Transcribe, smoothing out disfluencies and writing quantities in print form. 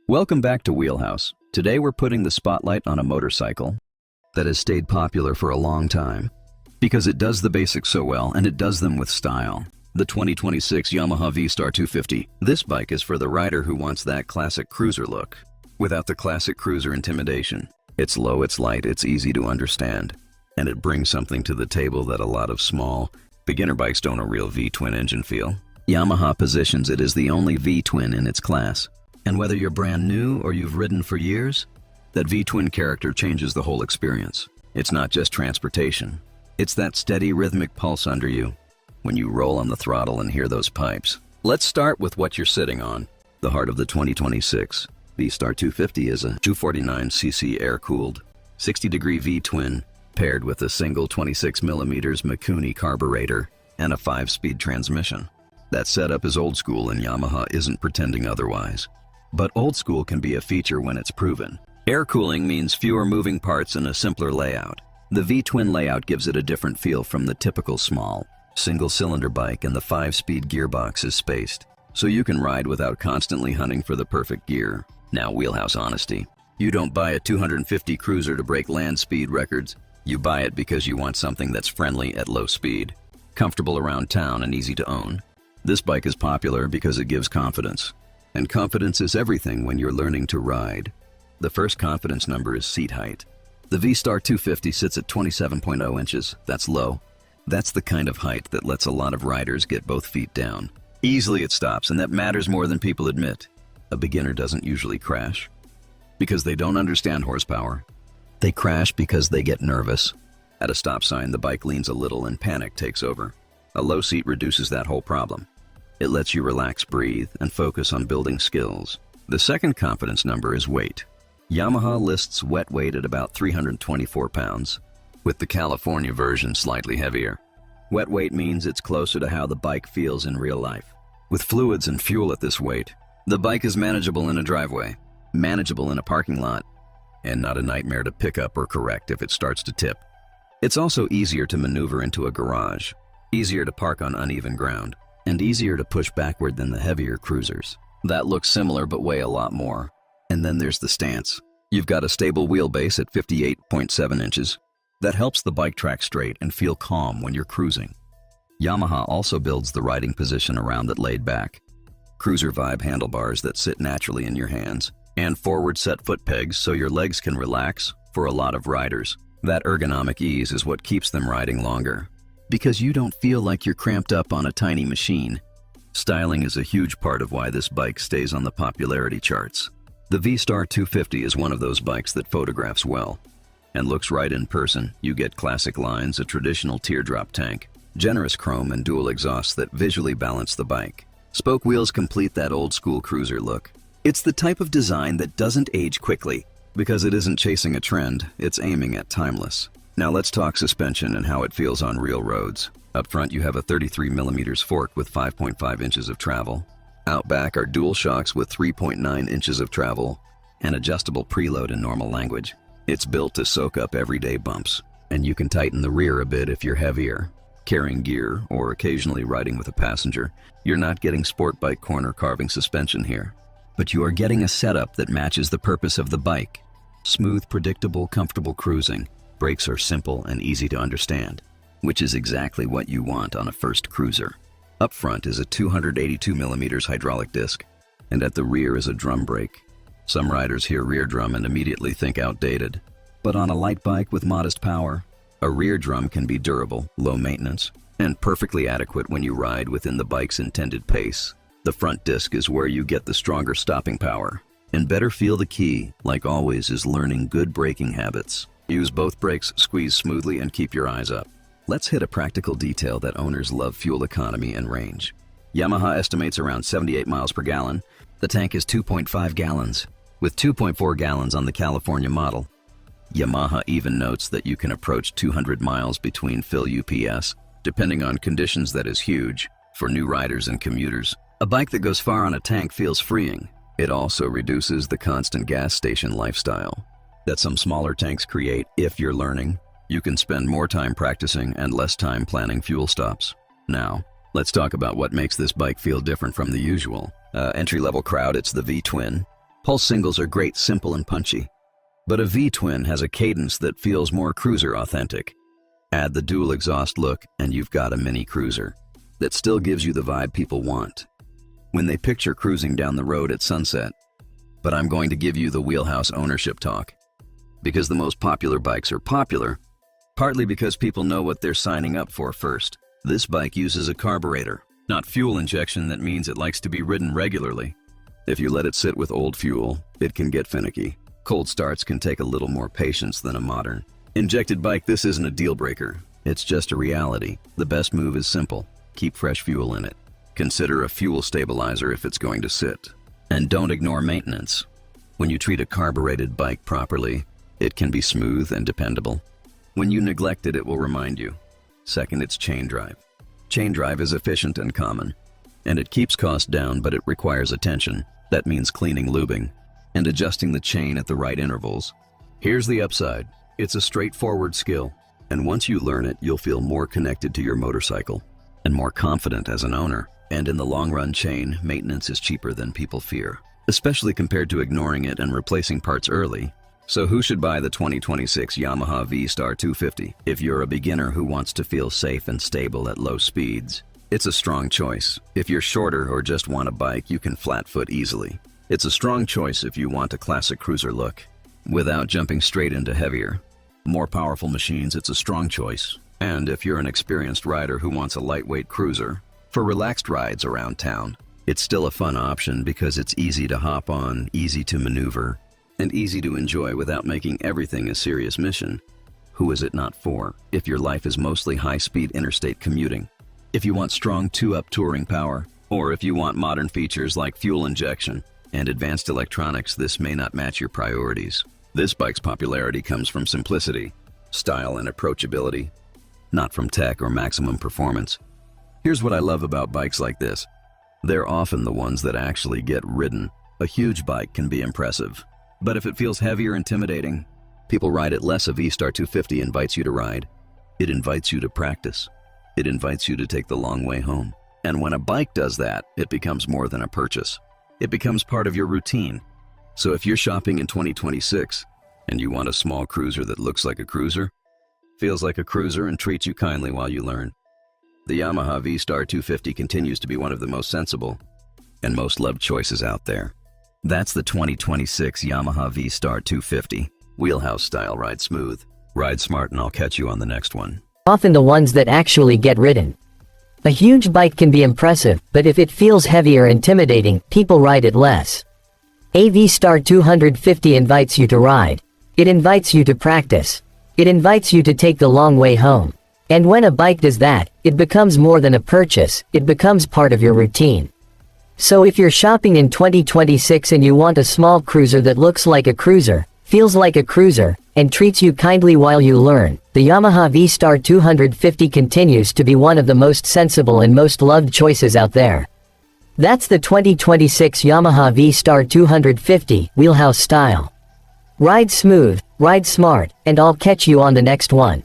Welcome back to Wheelhouse. Today we're putting the spotlight on a motorcycle that has stayed popular for a long time because it does the basics so well and it does them with style. The 2026 Yamaha V-Star 250. This bike is for the rider who wants that classic cruiser look without the classic cruiser intimidation. It's low, it's light, it's easy to understand, and it brings something to the table that a lot of small, beginner bikes don't. A real V-twin engine feel. Yamaha positions it as the only V-twin in its class. And whether you're brand new or you've ridden for years, that V-twin character changes the whole experience. It's not just transportation. It's that steady rhythmic pulse under you when you roll on the throttle and hear those pipes. Let's start with what you're sitting on. The heart of the 2026 V-Star 250 is a 249cc air-cooled 60-degree V-twin paired with a single 26mm Mikuni carburetor and a 5-speed transmission. That setup is old school and Yamaha isn't pretending otherwise. But old school can be a feature when it's proven. Air cooling means fewer moving parts and a simpler layout. The V-twin layout gives it a different feel from the typical small, single-cylinder bike, and the 5-speed gearbox is spaced, so you can ride without constantly hunting for the perfect gear. Now, Wheelhouse honesty. You don't buy a 250 cruiser to break land speed records. You buy it because you want something that's friendly at low speed, comfortable around town, and easy to own. This bike is popular because it gives confidence. And confidence is everything when you're learning to ride. The first confidence number is seat height. The V-Star 250 sits at 27.0 inches. That's low. That's the kind of height that lets a lot of riders get both feet down. Easily it stops, and that matters more than people admit. A beginner doesn't usually crash because they don't understand horsepower. They crash because they get nervous. At a stop sign, the bike leans a little and panic takes over. A low seat reduces that whole problem. It lets you relax, breathe, and focus on building skills. The second confidence number is weight. Yamaha lists wet weight at about 324 pounds, with the California version slightly heavier. Wet weight means it's closer to how the bike feels in real life. With fluids and fuel at this weight, the bike is manageable in a driveway, manageable in a parking lot, and not a nightmare to pick up or correct if it starts to tip. It's also easier to maneuver into a garage, easier to park on uneven ground, and easier to push backward than the heavier cruisers. That looks similar but weigh a lot more. And then there's the stance. You've got a stable wheelbase at 58.7 inches. That helps the bike track straight and feel calm when you're cruising. Yamaha also builds the riding position around that laid back. Cruiser vibe handlebars that sit naturally in your hands, and forward set foot pegs so your legs can relax. For a lot of riders, that ergonomic ease is what keeps them riding longer, because you don't feel like you're cramped up on a tiny machine. Styling is a huge part of why this bike stays on the popularity charts. The V-Star 250 is one of those bikes that photographs well and looks right in person. You get classic lines, a traditional teardrop tank, generous chrome, and dual exhausts that visually balance the bike. Spoke wheels complete that old school cruiser look. It's the type of design that doesn't age quickly because it isn't chasing a trend, it's aiming at timeless. Now let's talk suspension and how it feels on real roads. Up front you have a 33mm fork with 5.5 inches of travel. Out back are dual shocks with 3.9 inches of travel and adjustable preload in normal language. It's built to soak up everyday bumps, and you can tighten the rear a bit if you're heavier, carrying gear, or occasionally riding with a passenger. You're not getting sport bike corner carving suspension here, but you are getting a setup that matches the purpose of the bike. Smooth, predictable, comfortable cruising. Brakes are simple and easy to understand, which is exactly what you want on a first cruiser. Up front is a 282mm hydraulic disc, and at the rear is a drum brake. Some riders hear rear drum and immediately think outdated, but on a light bike with modest power, a rear drum can be durable, low maintenance, and perfectly adequate when you ride within the bike's intended pace. The front disc is where you get the stronger stopping power, and better feel. The key, like always, is learning good braking habits. Use both brakes, squeeze smoothly, and keep your eyes up. Let's hit a practical detail that owners love: fuel economy and range. Yamaha estimates around 78 miles per gallon. The tank is 2.5 gallons, with 2.4 gallons on the California model. Yamaha even notes that you can approach 200 miles between fill UPS, depending on conditions. That is huge for new riders and commuters. A bike that goes far on a tank feels freeing. It also reduces the constant gas station lifestyle that some smaller tanks create. If you're learning, you can spend more time practicing and less time planning fuel stops. Now, let's talk about what makes this bike feel different from the usual entry-level crowd. It's the V-twin. Pulse singles are great, simple and punchy. But a V-twin has a cadence that feels more cruiser authentic. Add the dual exhaust look and you've got a mini cruiser that still gives you the vibe people want when they picture cruising down the road at sunset. But I'm going to give you the wheelhouse ownership talk. Because the most popular bikes are popular, partly because people know what they're signing up for first. This bike uses a carburetor, not fuel injection. That means it likes to be ridden regularly. If you let it sit with old fuel, it can get finicky. Cold starts can take a little more patience than a modern injected bike. This isn't a deal breaker. It's just a reality. The best move is simple. Keep fresh fuel in it. Consider a fuel stabilizer if it's going to sit. And don't ignore maintenance. When you treat a carbureted bike properly, it can be smooth and dependable. When you neglect it, it will remind you. Second, it's chain drive. Chain drive is efficient and common, and it keeps costs down, but it requires attention. That means cleaning, lubing, and adjusting the chain at the right intervals. Here's the upside. It's a straightforward skill, and once you learn it, you'll feel more connected to your motorcycle and more confident as an owner. And in the long run, chain maintenance is cheaper than people fear, especially compared to ignoring it and replacing parts early. So who should buy the 2026 Yamaha V-Star 250? If you're a beginner who wants to feel safe and stable at low speeds, it's a strong choice. If you're shorter or just want a bike you can flat foot easily, it's a strong choice. If you want a classic cruiser look without jumping straight into heavier, more powerful machines, it's a strong choice. And if you're an experienced rider who wants a lightweight cruiser for relaxed rides around town, it's still a fun option because it's easy to hop on, easy to maneuver, and easy to enjoy without making everything a serious mission. Who is it not for? If your life is mostly high-speed interstate commuting, if you want strong two-up touring power, or if you want modern features like fuel injection and advanced electronics, this may not match your priorities. This bike's popularity comes from simplicity, style, and approachability, not from tech or maximum performance. Here's what I love about bikes like this. They're often the ones that actually get ridden. A huge bike can be impressive, but if it feels heavy or intimidating, people ride it less. A V-Star 250 invites you to ride. It invites you to practice. It invites you to take the long way home. And when a bike does that, it becomes more than a purchase. It becomes part of your routine. So if you're shopping in 2026 and you want a small cruiser that looks like a cruiser, feels like a cruiser, and treats you kindly while you learn, the Yamaha V-Star 250 continues to be one of the most sensible and most loved choices out there. That's the 2026 Yamaha V-Star 250. Wheelhouse style. Ride smooth, ride smart, and I'll catch you on the next one. Often the ones that actually get ridden. A huge bike can be impressive, but if it feels heavy or intimidating, people ride it less. A V-Star 250 invites you to ride. It invites you to practice. It invites you to take the long way home. And when a bike does that, it becomes more than a purchase, it becomes part of your routine. So if you're shopping in 2026 and you want a small cruiser that looks like a cruiser, feels like a cruiser, and treats you kindly while you learn, the Yamaha V-Star 250 continues to be one of the most sensible and most loved choices out there. That's the 2026 Yamaha V-Star 250, wheelhouse style. Ride smooth, ride smart, and I'll catch you on the next one.